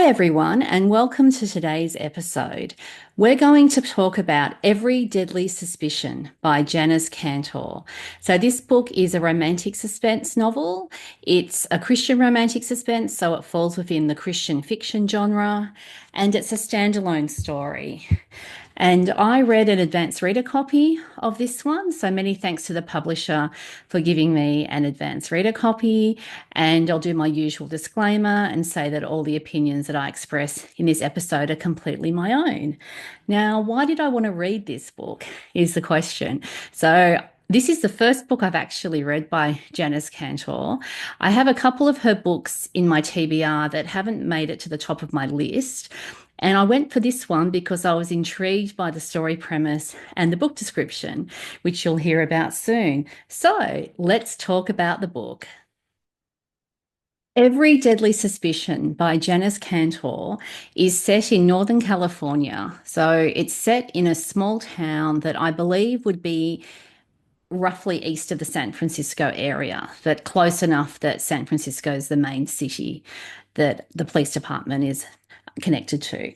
everyone, and welcome to today's episode. We're going to talk about Every Deadly Suspicion by Janice Cantore. So, this book is a romantic suspense novel. It's a Christian romantic suspense, so it falls within the Christian fiction genre, and it's a standalone story. And I read an advanced reader copy of this one. So many thanks to the publisher for giving me an advanced reader copy. And I'll do my usual disclaimer and say that all the opinions that I express in this episode are completely my own. Now, why did I want to read this book is the question. So this is the first book I've actually read by Janice Cantore. I have a couple of her books in my TBR that haven't made it to the top of my list. And I went for this one because I was intrigued by the story premise and the book description, which you'll hear about soon. So let's talk about the book. Every Deadly Suspicion by Janice Cantore is set in Northern California. So it's set in a small town that I believe would be roughly east of the San Francisco area, but close enough that San Francisco is the main city that the police department is connected to.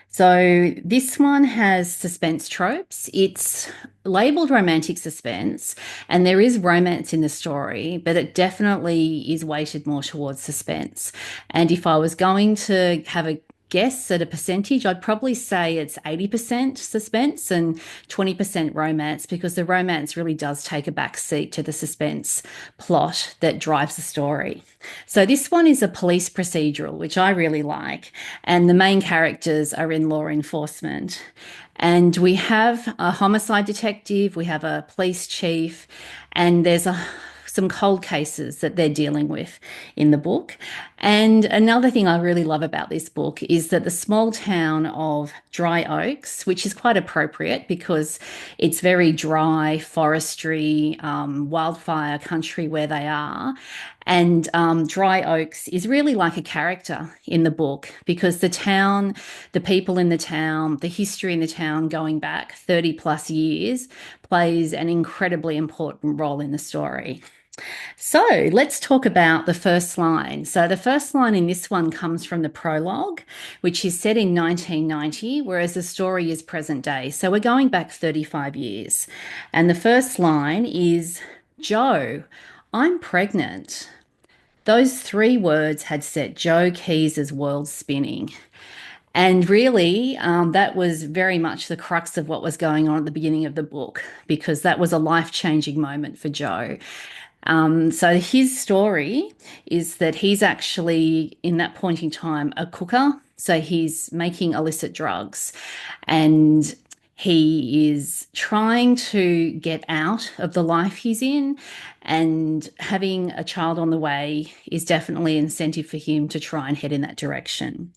So this one has suspense tropes. It's labeled romantic suspense, and there is romance in the story, but it definitely is weighted more towards suspense. And if I was going to have a guess at a percentage, I'd probably say it's 80% suspense and 20% romance, because the romance really does take a back seat to the suspense plot that drives the story. So this one is a police procedural, which I really like, and the main characters are in law enforcement. And we have a homicide detective, we have a police chief, and some cold cases that they're dealing with in the book. And another thing I really love about this book is that the small town of Dry Oaks, which is quite appropriate because it's very dry, forestry, wildfire country where they are. And Dry Oaks is really like a character in the book because the town, the people in the town, the history in the town going back 30 plus years plays an incredibly important role in the story. So let's talk about the first line. So the first line in this one comes from the prologue, which is set in 1990, whereas the story is present day. So we're going back 35 years. And the first line is, Joe, I'm pregnant. Those three words had set Joe Keys's world spinning. And really, that was very much the crux of what was going on at the beginning of the book, because that was a life-changing moment for Joe. So his story is that he's actually, in that point in time, a cooker. So he's making illicit drugs, and he is trying to get out of the life he's in, and having a child on the way is definitely an incentive for him to try and head in that direction.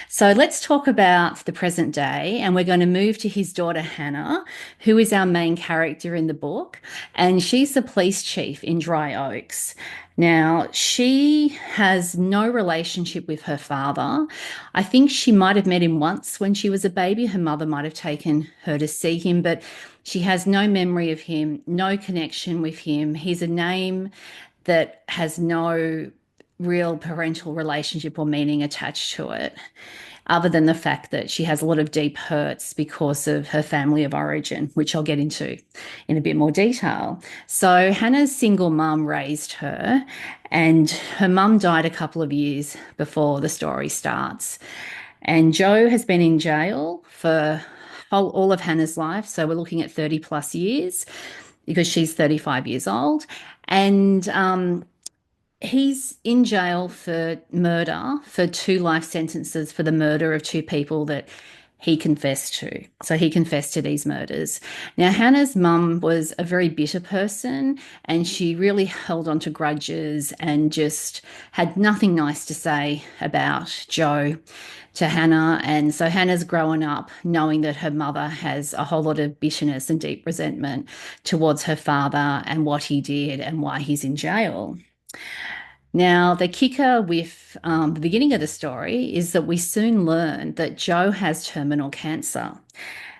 So let's talk about the present day, and we're going to move to his daughter Hannah, who is our main character in the book, and she's the police chief in Dry Oaks. Now, she has no relationship with her father. I think she might have met him once when she was a baby. Her mother might have taken her to see him, but she has no memory of him, no connection with him. He's a name that has no real parental relationship or meaning attached to it, other than the fact that she has a lot of deep hurts because of her family of origin, which I'll get into in a bit more detail. So Hannah's single mum raised her, and her mum died a couple of years before the story starts. And Joe has been in jail for all of Hannah's life. So we're looking at 30 plus years because she's 35 years old. And he's in jail for murder, for two life sentences for the murder of two people that he confessed to. So he confessed to these murders. Now, Hannah's mum was a very bitter person, and she really held on to grudges and just had nothing nice to say about Joe to Hannah. And so Hannah's growing up knowing that her mother has a whole lot of bitterness and deep resentment towards her father and what he did and why he's in jail. Now, the kicker with the beginning of the story is that we soon learn that Joe has terminal cancer,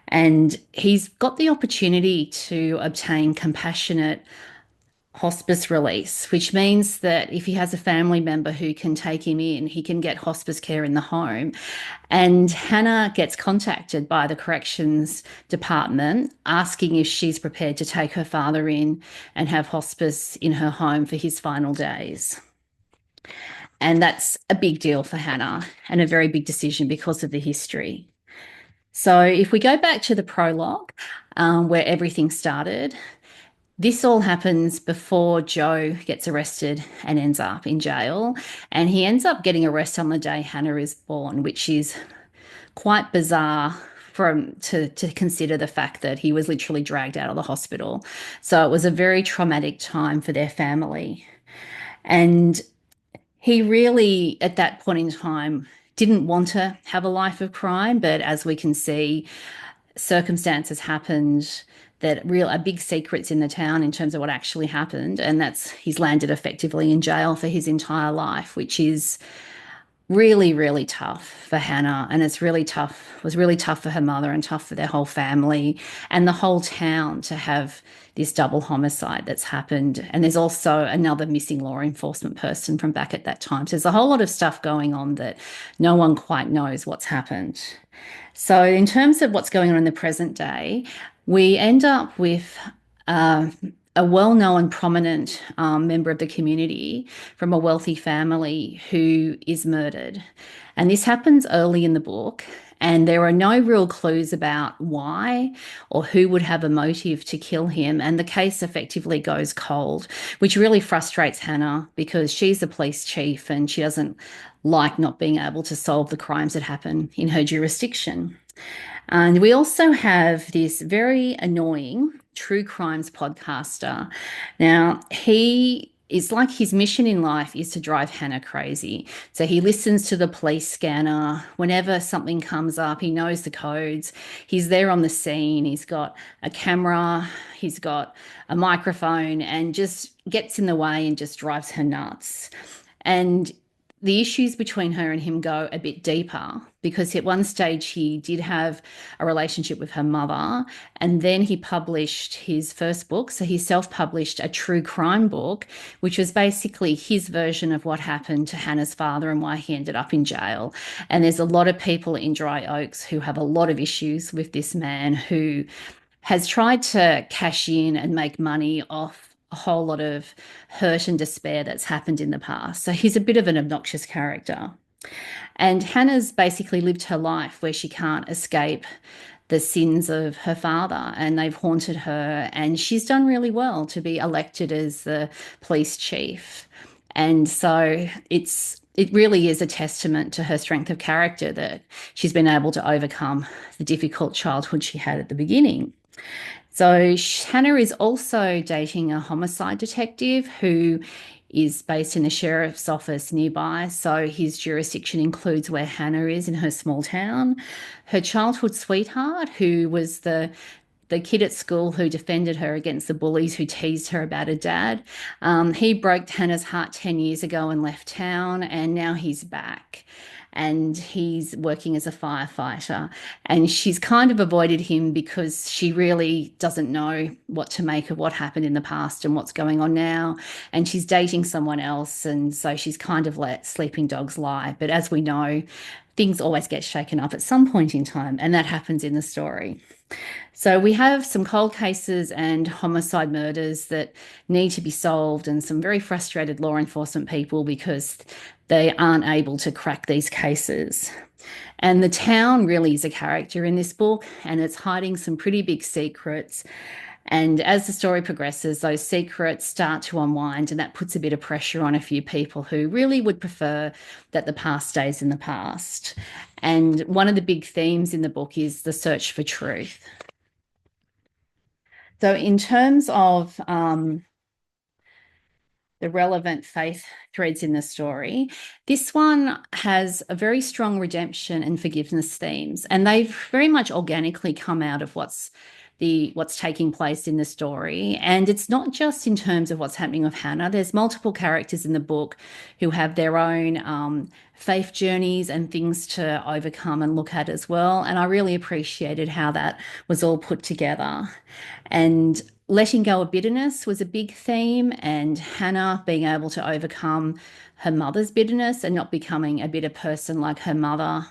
and he's got the opportunity to obtain compassionate hospice release, which means that if he has a family member who can take him in, he can get hospice care in the home. And Hannah gets contacted by the corrections department asking if she's prepared to take her father in and have hospice in her home for his final days. And that's a big deal for Hannah and a very big decision because of the history. So if we go back to the prologue, where everything started, this all happens before Joe gets arrested and ends up in jail. And he ends up getting arrested on the day Hannah is born, which is quite bizarre to consider the fact that he was literally dragged out of the hospital. So it was a very traumatic time for their family. And he really, at that point in time, didn't want to have a life of crime, but as we can see, circumstances happened that real are big secrets in the town in terms of what actually happened, and that's he's landed effectively in jail for his entire life, which is really, really tough for Hannah. And it's really tough, was really tough for her mother and tough for their whole family and the whole town to have this double homicide that's happened. And there's also another missing law enforcement person from back at that time. So there's a whole lot of stuff going on that no one quite knows what's happened. So, in terms of what's going on in the present day, we end up with uh, a well known, prominent member of the community from a wealthy family who is murdered. And this happens early in the book. And there are no real clues about why or who would have a motive to kill him. And the case effectively goes cold, which really frustrates Hannah because she's the police chief and she doesn't like not being able to solve the crimes that happen in her jurisdiction. And we also have this very annoying true crimes podcaster. Now, he is like his mission in life is to drive Hannah crazy. So he listens to the police scanner. Whenever something comes up, he knows the codes. He's there on the scene. He's got a camera, he's got a microphone, and just gets in the way and just drives her nuts. And the issues between her and him go a bit deeper because at one stage he did have a relationship with her mother, and then he published his first book. So he self-published a true crime book, which was basically his version of what happened to Hannah's father and why he ended up in jail. And there's a lot of people in Dry Oaks who have a lot of issues with this man who has tried to cash in and make money off a whole lot of hurt and despair that's happened in the past. So he's a bit of an obnoxious character. And Hannah's basically lived her life where she can't escape the sins of her father, and they've haunted her. And she's done really well to be elected as the police chief. And so it really is a testament to her strength of character that she's been able to overcome the difficult childhood she had at the beginning. So Hannah is also dating a homicide detective who is based in the sheriff's office nearby. So his jurisdiction includes where Hannah is in her small town. Her childhood sweetheart, who was the kid at school who defended her against the bullies who teased her about her dad. He broke Hannah's heart 10 years ago and left town, and now he's back. And he's working as a firefighter. And she's kind of avoided him because she really doesn't know what to make of what happened in the past and what's going on now. And she's dating someone else. And so she's kind of let sleeping dogs lie. But as we know, things always get shaken up at some point in time. And that happens in the story. So we have some cold cases and homicide murders that need to be solved, and some very frustrated law enforcement people because they aren't able to crack these cases. And the town really is a character in this book, and it's hiding some pretty big secrets. And as the story progresses, those secrets start to unwind, and that puts a bit of pressure on a few people who really would prefer that the past stays in the past. And one of the big themes in the book is the search for truth. So, in terms of the relevant faith threads in the story, this one has a very strong redemption and forgiveness themes, and they've very much organically come out of what's taking place in the story. And it's not just in terms of what's happening with Hannah. There's multiple characters in the book who have their own faith journeys and things to overcome and look at as well. And I really appreciated how that was all put together. And letting go of bitterness was a big theme, and Hannah being able to overcome her mother's bitterness and not becoming a bitter person like her mother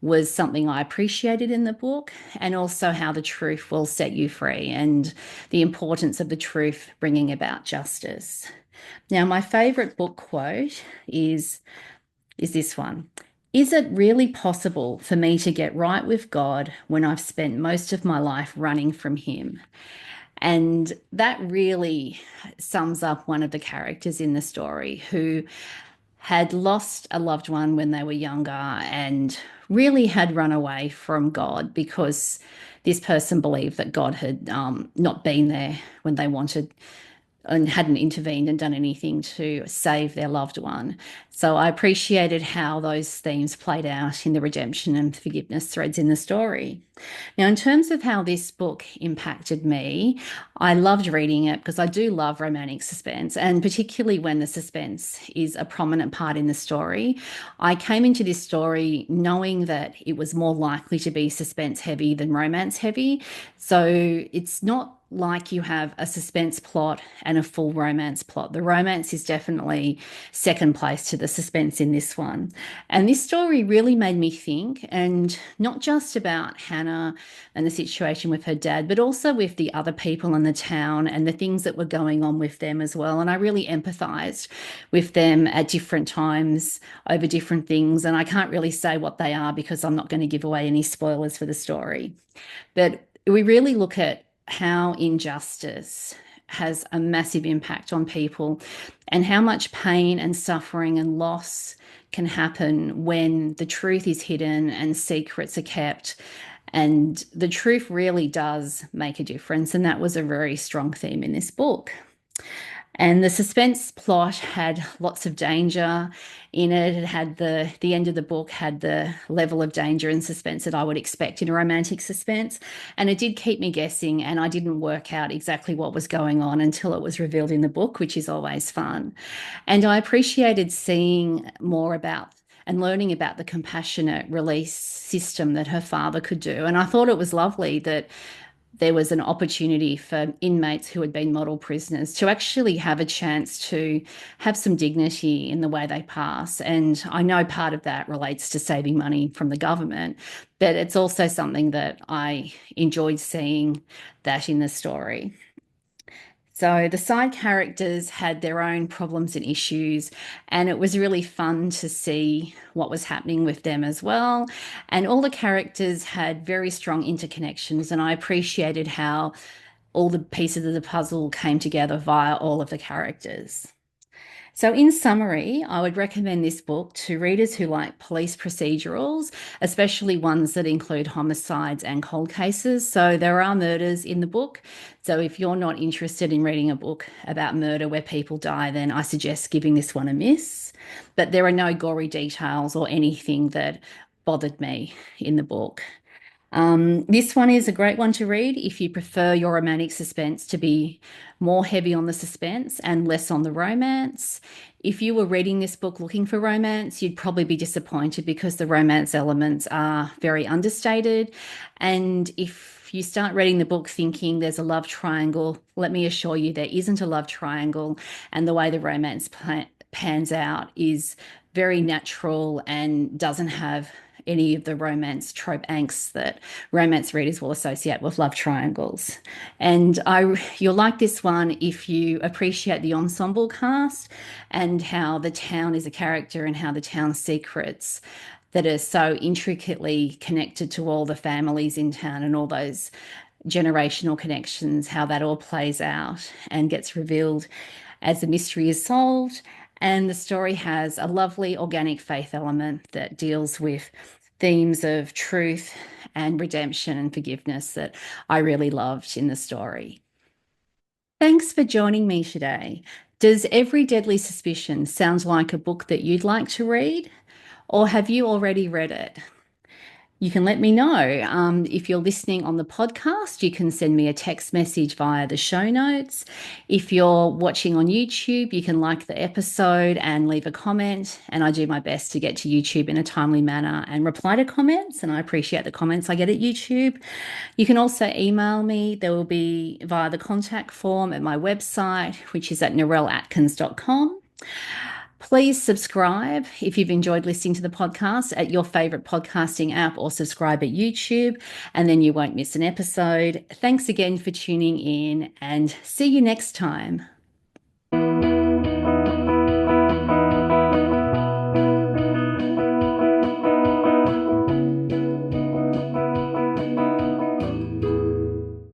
was something I appreciated in the book, and also how the truth will set you free and the importance of the truth bringing about justice. Now, my favorite book quote is is this one. Is it really possible for me to get right with God when I've spent most of my life running from Him? And that really sums up one of the characters in the story who had lost a loved one when they were younger and really had run away from God because this person believed that God had not been there when they wanted and hadn't intervened and done anything to save their loved one. So I appreciated how those themes played out in the redemption and forgiveness threads in the story. Now, in terms of how this book impacted me, I loved reading it because I do love romantic suspense, and particularly when the suspense is a prominent part in the story. I came into this story knowing that it was more likely to be suspense heavy than romance heavy. So it's not like you have a suspense plot and a full romance plot. The romance is definitely second place to the suspense in this one. And this story really made me think, and not just about Hannah and the situation with her dad, but also with the other people in the town and the things that were going on with them as well. And I really empathized with them at different times over different things. And I can't really say what they are because I'm not going to give away any spoilers for the story. But we really look at how injustice has a massive impact on people and how much pain and suffering and loss can happen when the truth is hidden and secrets are kept. And the truth really does make a difference. And that was a very strong theme in this book. And the suspense plot had lots of danger in it. It had the end of the book had the level of danger and suspense that I would expect in a romantic suspense. And it did keep me guessing, and I didn't work out exactly what was going on until it was revealed in the book, which is always fun. And I appreciated seeing more about and learning about the compassionate release system that her father could do. And I thought it was lovely that there was an opportunity for inmates who had been model prisoners to actually have a chance to have some dignity in the way they pass. And I know part of that relates to saving money from the government, but it's also something that I enjoyed seeing that in the story. So the side characters had their own problems and issues, and it was really fun to see what was happening with them as well. And all the characters had very strong interconnections, and I appreciated how all the pieces of the puzzle came together via all of the characters. So, in summary, I would recommend this book to readers who like police procedurals, especially ones that include homicides and cold cases. So, there are murders in the book. So, if you're not interested in reading a book about murder where people die, then I suggest giving this one a miss. But there are no gory details or anything that bothered me in the book. This one is a great one to read if you prefer your romantic suspense to be more heavy on the suspense and less on the romance. If you were reading this book looking for romance, you'd probably be disappointed because the romance elements are very understated. And if you start reading the book thinking there's a love triangle, let me assure you there isn't a love triangle. And the way the romance pans out is very natural and doesn't have any of the romance trope angst that romance readers will associate with love triangles. And you'll like this one if you appreciate the ensemble cast and how the town is a character and how the town's secrets that are so intricately connected to all the families in town and all those generational connections, how that all plays out and gets revealed as the mystery is solved. And the story has a lovely organic faith element that deals with themes of truth and redemption and forgiveness that I really loved in the story. Thanks for joining me today. Does Every Deadly Suspicion sound like a book that you'd like to read, or have you already read it? You can let me know. If you're listening on the podcast, you can send me a text message via the show notes. If you're watching on YouTube, you can like the episode and leave a comment. And I do my best to get to YouTube in a timely manner and reply to comments. And I appreciate the comments I get at YouTube. You can also email me. There will be via the contact form at my website, which is at narelleatkins.com. Please subscribe if you've enjoyed listening to the podcast at your favorite podcasting app, or subscribe at YouTube, and then you won't miss an episode. Thanks again for tuning in, and see you next time.